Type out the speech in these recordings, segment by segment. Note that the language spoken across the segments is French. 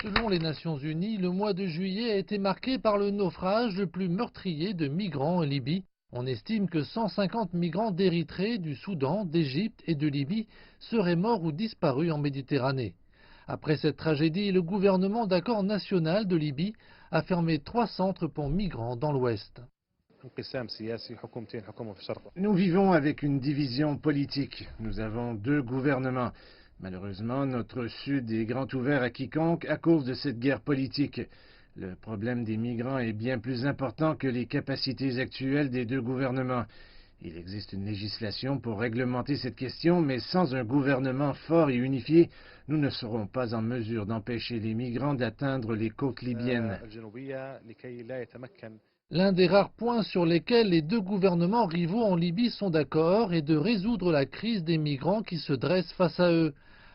Selon les Nations Unies, le mois de juillet a été marqué par le naufrage le plus meurtrier de migrants en Libye. On estime que 150 migrants d'Érythrée, du Soudan, d'Égypte et de Libye seraient morts ou disparus en Méditerranée. Après cette tragédie, le gouvernement d'accord national de Libye a fermé 3 centres pour migrants dans l'ouest. Nous vivons avec une division politique. Nous avons 2 gouvernements. Malheureusement, notre Sud est grand ouvert à quiconque à cause de cette guerre politique. Le problème des migrants est bien plus important que les capacités actuelles des 2 gouvernements. Il existe une législation pour réglementer cette question, mais sans un gouvernement fort et unifié, nous ne serons pas en mesure d'empêcher les migrants d'atteindre les côtes libyennes. L'un des rares points sur lesquels les 2 gouvernements rivaux en Libye sont d'accord est de résoudre la crise des migrants qui se dresse face à eux.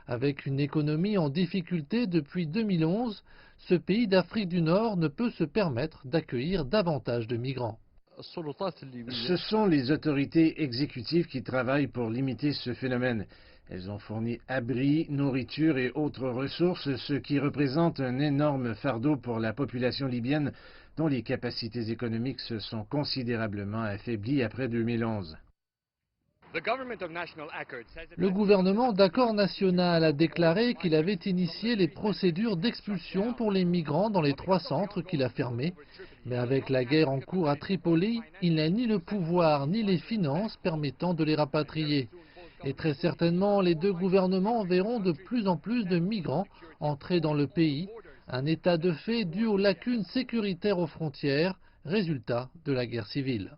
Avec une économie en difficulté depuis 2011, ce pays d'Afrique du Nord ne peut se permettre d'accueillir davantage de migrants. Ce sont les autorités exécutives qui travaillent pour limiter ce phénomène. Elles ont fourni abris, nourriture et autres ressources, ce qui représente un énorme fardeau pour la population libyenne dont les capacités économiques se sont considérablement affaiblies après 2011. Le gouvernement d'accord national a déclaré qu'il avait initié les procédures d'expulsion pour les migrants dans les 3 centres qu'il a fermés. Mais avec la guerre en cours à Tripoli, il n'a ni le pouvoir ni les finances permettant de les rapatrier. Et très certainement, les 2 gouvernements verront de plus en plus de migrants entrer dans le pays, un état de fait dû aux lacunes sécuritaires aux frontières, résultat de la guerre civile.